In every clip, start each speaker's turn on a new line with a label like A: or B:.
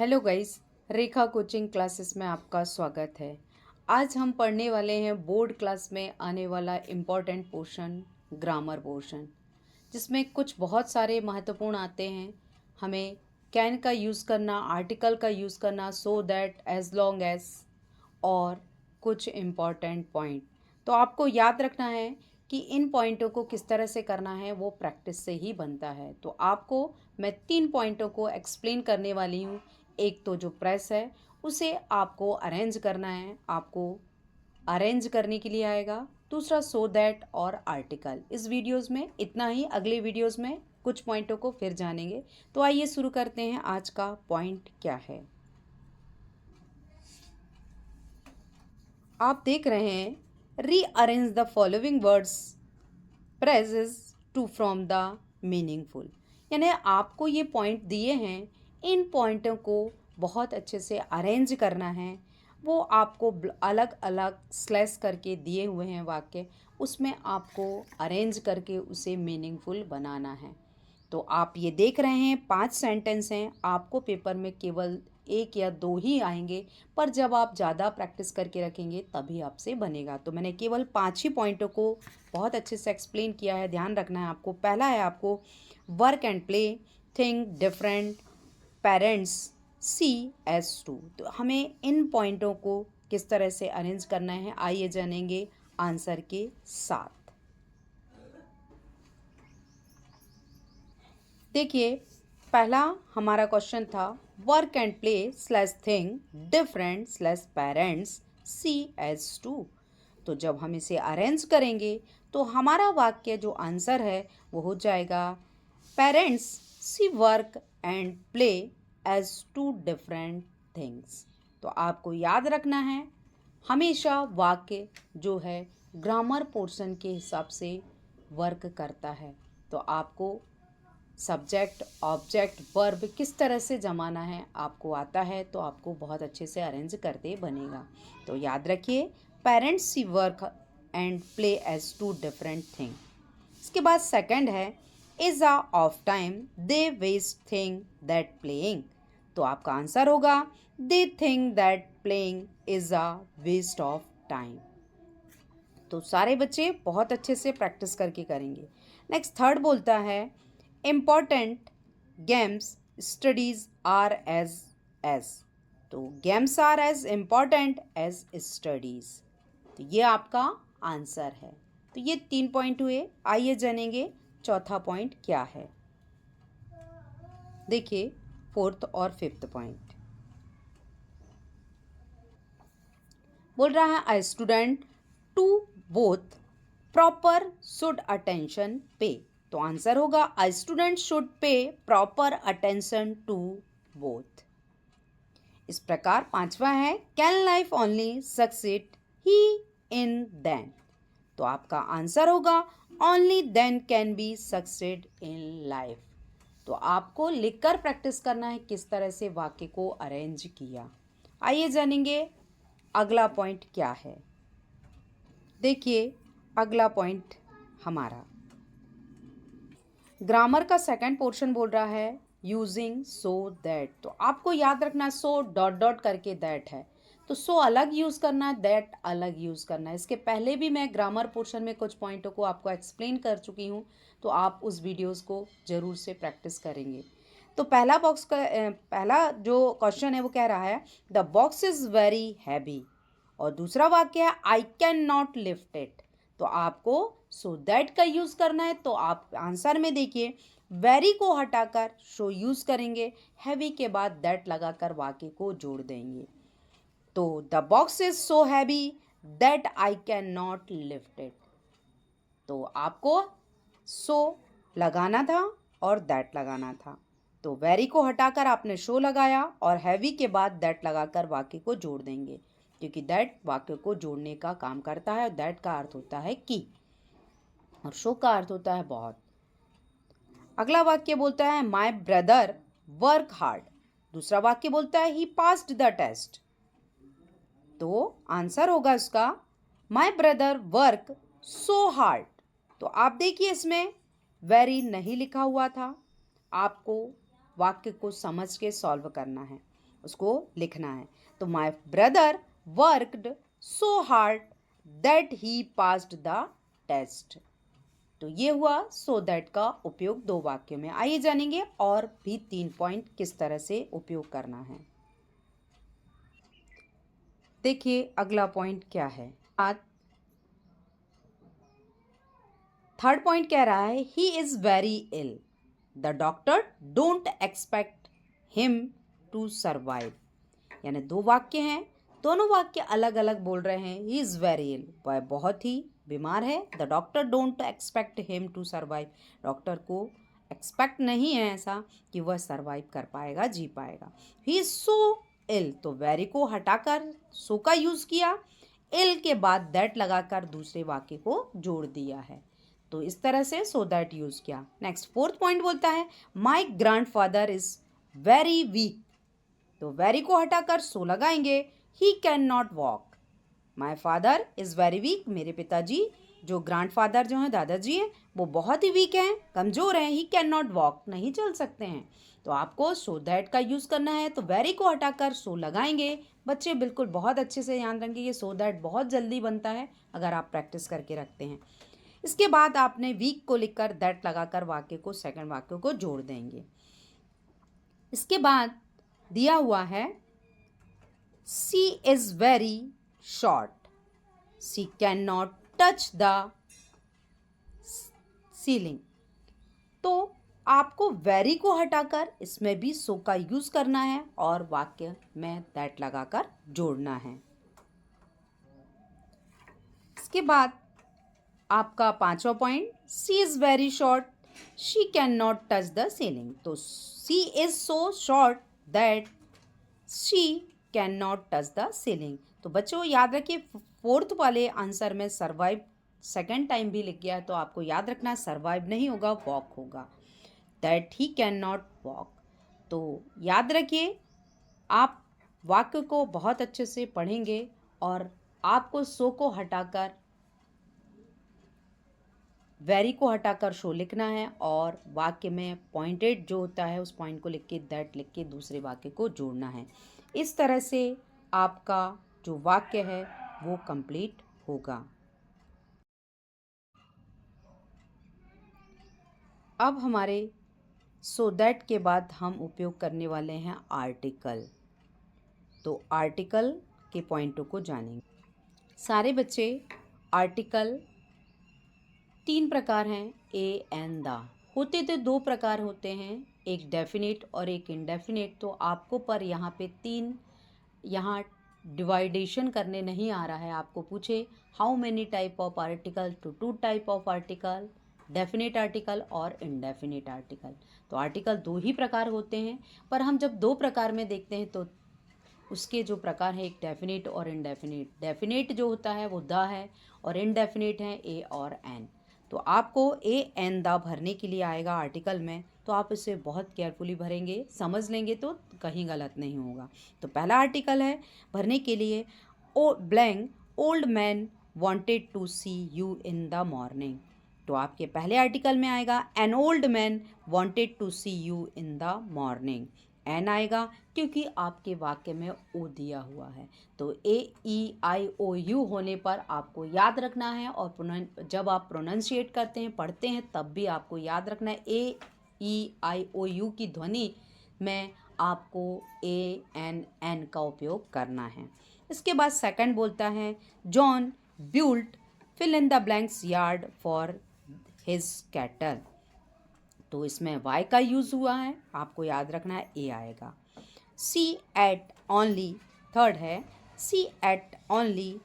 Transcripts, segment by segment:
A: Hello guys, रेखा coaching classes में आपका स्वागत है। आज हम पढ़ने वाले हैं बोर्ड क्लास में आने वाला इम्पॉर्टेंट पोर्शन, ग्रामर पोर्शन, जिसमें कुछ बहुत सारे महत्वपूर्ण आते हैं। हमें कैन का यूज़ करना, आर्टिकल का यूज़ करना, so that, as long as, और कुछ इम्पॉर्टेंट पॉइंट। तो आपको याद रखना है कि इन पॉइंटों को किस तरह से करना है, वो प्रैक्टिस से ही बनता है। तो आपको मैं 3 पॉइंटों को एक्सप्लेन करने वाली हूँ। एक तो जो प्रेस है उसे आपको अरेंज करना है, आपको अरेंज करने के लिए आएगा। दूसरा सो दैट और आर्टिकल। इस वीडियोस में इतना ही, अगले वीडियोस में कुछ पॉइंटों को फिर जानेंगे। तो आइए शुरू करते हैं। आज का पॉइंट क्या है, आप देख रहे हैं, rearrange the following words, phrases to from the meaningful. यानी आपको ये पॉइंट दिए हैं, इन पॉइंटों को बहुत अच्छे से अरेंज करना है। वो आपको अलग अलग स्लैश करके दिए हुए हैं वाक्य, उसमें आपको अरेंज करके उसे मीनिंगफुल बनाना है। तो आप ये देख रहे हैं 5 सेंटेंस हैं। आपको पेपर में केवल 1 या 2 ही आएंगे, पर जब आप ज़्यादा प्रैक्टिस करके रखेंगे तभी आपसे बनेगा। तो मैंने केवल 5 ही पॉइंटों को बहुत अच्छे से एक्सप्लेन किया है, ध्यान रखना है आपको। पहला है आपको work and play, think different, parents, see as two. तो हमें इन पॉइंटों को किस तरह से अरेंज करना है, आइए जानेंगे आंसर के साथ। देखिए, पहला हमारा क्वेश्चन था work and play slash thing different slash parents see as two. तो जब हम इसे अरेंज करेंगे तो हमारा वाक्य जो आंसर है वो हो जाएगा parents see work and play as two different things. तो आपको याद रखना है, हमेशा वाक्य जो है ग्रामर पोर्शन के हिसाब से वर्क करता है। तो आपको सब्जेक्ट, ऑब्जेक्ट, वर्ब किस तरह से जमाना है आपको आता है, तो आपको बहुत अच्छे से अरेंज करते बनेगा। तो याद रखिए, parents see work and play as two different thing. इसके बाद सेकंड है is a of time they waste thing that playing. तो आपका आंसर होगा they think that playing is a waste of time. तो सारे बच्चे बहुत अच्छे से प्रैक्टिस करके करेंगे। नेक्स्ट थर्ड बोलता है important games studies are as. तो games are as important as studies. तो ये आपका आंसर है। तो ये 3 पॉइंट हुए। आइए जानेंगे चौथा पॉइंट क्या है। देखिए, फोर्थ और फिफ्थ पॉइंट बोल रहा है a student to both proper should attention pay. तो आंसर होगा a student should pay proper attention to both. इस प्रकार पांचवा है can life only succeed he in then. तो आपका आंसर होगा only then can be succeed in life. तो आपको लिखकर प्रैक्टिस करना है किस तरह से वाक्य को अरेंज किया। आइए जानेंगे अगला पॉइंट क्या है। देखिए, अगला पॉइंट हमारा ग्रामर का सेकंड पोर्शन बोल रहा है यूजिंग सो दैट। तो आपको याद रखना, सो डॉट डॉट करके दैट है, तो सो अलग यूज़ करना है, दैट अलग यूज़ करना है। इसके पहले भी मैं ग्रामर पोर्शन में कुछ पॉइंटों को आपको एक्सप्लेन कर चुकी हूँ, तो आप उस वीडियोस को ज़रूर से प्रैक्टिस करेंगे। तो पहला बॉक्स का पहला जो क्वेश्चन है वो कह रहा है the box is very heavy, और दूसरा वाक्य है I can not lift it. तो आपको सो दैट का यूज़ करना है। तो आप आंसर में देखिए, वेरी को हटाकर शो यूज़ करेंगे, हैवी के बाद दैट लगाकर वाक्य को जोड़ देंगे। तो the box is so heavy that I can not lift it. तो आपको सो लगाना था और दैट लगाना था। तो वेरी को हटाकर आपने शो लगाया और हैवी के बाद दैट लगाकर वाक्य को जोड़ देंगे, क्योंकि दैट वाक्य को जोड़ने का काम करता है। और दैट का अर्थ होता है कि, और शो का अर्थ होता है बहुत। अगला वाक्य बोलता है माई ब्रदर वर्क हार्ड। दूसरा वाक्य बोलता है ही पास्ड द टेस्ट। तो आंसर होगा इसका my brother work so hard. तो आप देखिए, इसमें वेरी नहीं लिखा हुआ था, आपको वाक्य को समझ के सॉल्व करना है। उसको लिखना है। तो my brother worked so hard that he passed the test. तो ये हुआ सो दैट का उपयोग दो वाक्यों में। आइए जानेंगे और भी 3 पॉइंट किस तरह से उपयोग करना है। देखिए अगला पॉइंट क्या है। थर्ड पॉइंट कह रहा है he is very ill the doctor don't expect him to survive. यानी दो वाक्य हैं, दोनों वाक्य अलग अलग बोल रहे हैं। ही इज वेरी इल, वह बहुत ही बीमार है। The doctor don't expect him to survive, doctor को एक्सपेक्ट नहीं है ऐसा कि वह सर्वाइव कर पाएगा, जी पाएगा। ही इज सो इल, तो वेरी को हटाकर सो का यूज किया, इल के बाद दैट लगाकर दूसरे वाक्य को जोड़ दिया है। तो इस तरह से सो दैट यूज किया। नेक्स्ट फोर्थ पॉइंट बोलता है माई ग्रैंडफादर इज वेरी वीक। तो वेरी को हटाकर सो लगाएंगे, he can not walk. My father is very weak, मेरे पिताजी जो ग्रैंडफादर जो हैं, दादाजी हैं, वो बहुत ही वीक हैं, कमजोर हैं। ही कैन नॉट वॉक, नहीं चल सकते हैं। तो आपको सो दैट का यूज करना है, तो वेरी को हटाकर सो लगाएंगे। बच्चे बिल्कुल बहुत अच्छे से ध्यान रखेंगे, ये सो दैट बहुत जल्दी बनता है अगर आप प्रैक्टिस करके रखते हैं। इसके बाद आपने वीक को लिखकर दैट लगाकर वाक्य को, सेकंड वाक्य को जोड़ देंगे। इसके बाद दिया हुआ है she is very short, she can not touch the ceiling. तो आपको वेरी को हटाकर इसमें भी सो का यूज करना है और वाक्य में दैट लगाकर जोड़ना है। इसके बाद आपका पांचवा point she is very short, she can not touch the ceiling. तो she is so short that she can not touch the ceiling. तो बच्चों याद रखिए फोर्थ वाले आंसर में सर्वाइव सेकेंड टाइम भी लिख गया है, तो आपको याद रखना सर्वाइव नहीं होगा, वॉक होगा। That he can not walk. तो याद रखिए आप वाक्य को बहुत अच्छे से पढ़ेंगे और आपको सो को हटाकर वेरी को हटाकर शो लिखना है और वाक्य में पॉइंटेड जो होता है उस पॉइंट को लिख के दैट लिख के दूसरे वाक्य को जोड़ना है। इस तरह से आपका जो वाक्य है वो कंप्लीट होगा। अब हमारे सो दैट के बाद हम उपयोग करने वाले हैं आर्टिकल। तो आर्टिकल के पॉइंटों को जानेंगे। सारे बच्चे आर्टिकल 3 प्रकार हैं, ए एंड द। होते तो 2 प्रकार होते हैं, एक डेफिनेट और एक इनडेफिनेट। तो आपको पर यहाँ पे 3 यहाँ डिवाइडेशन करने नहीं आ रहा है। आपको पूछे how many type of article, तो 2 type of article, definite article और इनडेफिनेट आर्टिकल। तो आर्टिकल 2 ही प्रकार होते हैं, पर हम जब 2 प्रकार में देखते हैं तो उसके जो प्रकार है एक डेफिनेट और इनडेफिनेट। डेफिनेट जो होता है वो द है और इनडेफिनेट है ए और एन। तो आपको ए एन द भरने के लिए आएगा आर्टिकल में, तो आप इसे बहुत केयरफुली भरेंगे, समझ लेंगे तो कहीं गलत नहीं होगा। तो पहला आर्टिकल है भरने के लिए ओ blank old man wanted to see you in the morning. तो आपके पहले आर्टिकल में आएगा an old man wanted to see you in the morning. An आएगा क्योंकि आपके वाक्य में ओ दिया हुआ है। तो ए ई आई ओ यू होने पर आपको याद रखना है और जब आप प्रोनाउंशिएट करते हैं, पढ़ते हैं, तब भी आपको याद रखना है ए ई आई ओ यू की ध्वनि में आपको ए एन एन का उपयोग करना है। इसके बाद सेकंड बोलता है John built fill in the blanks yard for his cattle. तो इसमें वाई का यूज़ हुआ है, आपको याद रखना है ए आएगा। सी एट ओनली, थर्ड है she ate only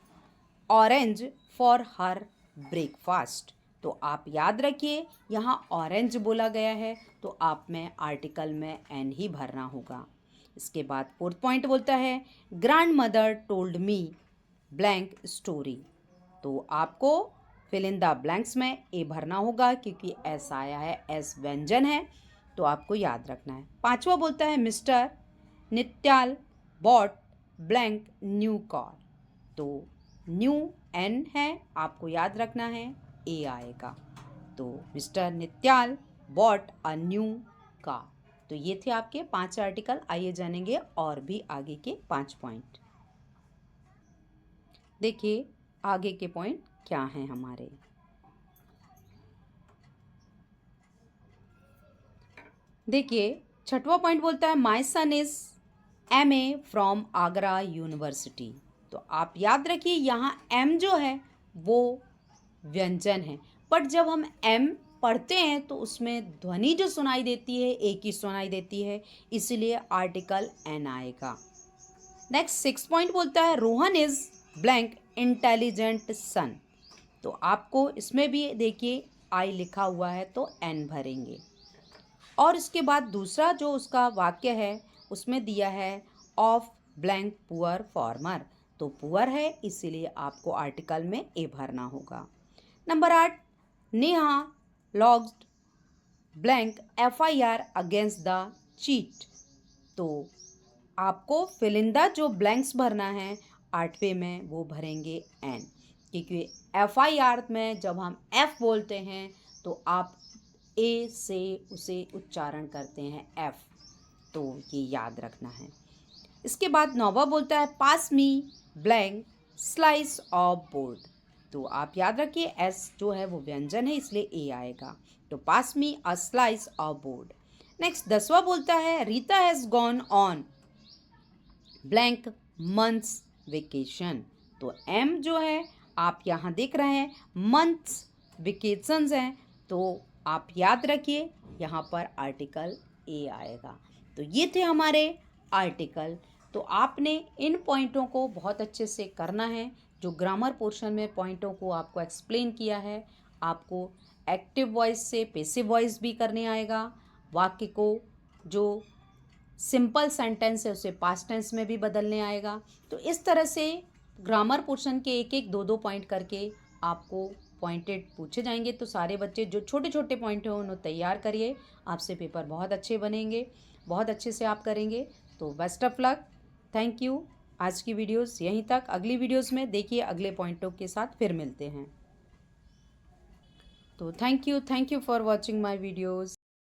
A: orange for her breakfast. तो आप याद रखिए यहाँ ऑरेंज बोला गया है, तो आप में आर्टिकल में एन ही भरना होगा। इसके बाद फोर्थ पॉइंट बोलता है grand mother told me blank story. तो आपको फिल इन द ब्लैंक्स में ए भरना होगा क्योंकि एस आया है, एस व्यंजन है, तो आपको याद रखना है। पांचवा बोलता है Mr Nityal bought blank new car. तो न्यू एन है, आपको याद रखना है ए आएगा। तो Mr Nityal bought a new car. तो ये थे आपके 5 आर्टिकल। आइए जानेंगे और भी आगे के 5 पॉइंट। देखिए आगे के पॉइंट क्या हैं हमारे। देखिए 6वां पॉइंट बोलता है my son is MA from Agra university. तो आप याद रखिए यहाँ M जो है वो व्यंजन है, बट जब हम M पढ़ते हैं तो उसमें ध्वनि जो सुनाई देती है एक ही सुनाई देती है, इसीलिए आर्टिकल N आएगा। नेक्स्ट 6 पॉइंट बोलता है रोहन इज ब्लैंक इंटेलिजेंट सन। तो आपको इसमें भी देखिए आई लिखा हुआ है तो N भरेंगे। और इसके बाद दूसरा जो उसका वाक्य है उसमें दिया है ऑफ ब्लैंक पुअर फार्मर। तो पुअर है इसीलिए आपको आर्टिकल में ए भरना होगा। Number 8 Neha logged blank FIR against the cheat. तो आपको फिलिंदा जो ब्लैंक्स भरना है 8वें में वो भरेंगे N, क्योंकि FIR में जब हम F बोलते हैं तो आप ए से उसे उच्चारण करते हैं F, तो ये याद रखना है। इसके बाद 9वां बोलता है पास मी ब्लैंक स्लाइस ऑफ बोर्ड। तो आप याद रखिए S जो है वो व्यंजन है इसलिए ए आएगा, तो pass me a slice of board. Next 10वां बोलता है Rita has gone on blank months vacation. तो M जो है आप यहाँ देख रहे हैं मंथ्स वेकेशंस हैं, तो आप याद रखिए यहाँ पर आर्टिकल ए आएगा। तो ये थे हमारे आर्टिकल। तो आपने इन पॉइंटों को बहुत अच्छे से करना है। जो ग्रामर पोर्शन में पॉइंटों को आपको एक्सप्लेन किया है, आपको एक्टिव वॉइस से पैसिव वॉइस भी करने आएगा। वाक्य को जो सिंपल सेंटेंस है उसे पास्ट टेंस में भी बदलने आएगा। तो इस तरह से ग्रामर पोर्शन के एक एक दो दो पॉइंट करके आपको पॉइंटेड पूछे जाएंगे। तो सारे बच्चे जो छोटे छोटे पॉइंट हैं उन्हें तैयार करिए, आपसे पेपर बहुत अच्छे बनेंगे, बहुत अच्छे से आप करेंगे। तो best of luck, thank you. आज की वीडियोस यहीं तक, अगली वीडियोस में देखिए अगले पॉइंटों के साथ फिर मिलते हैं। तो thank you for watching my videos.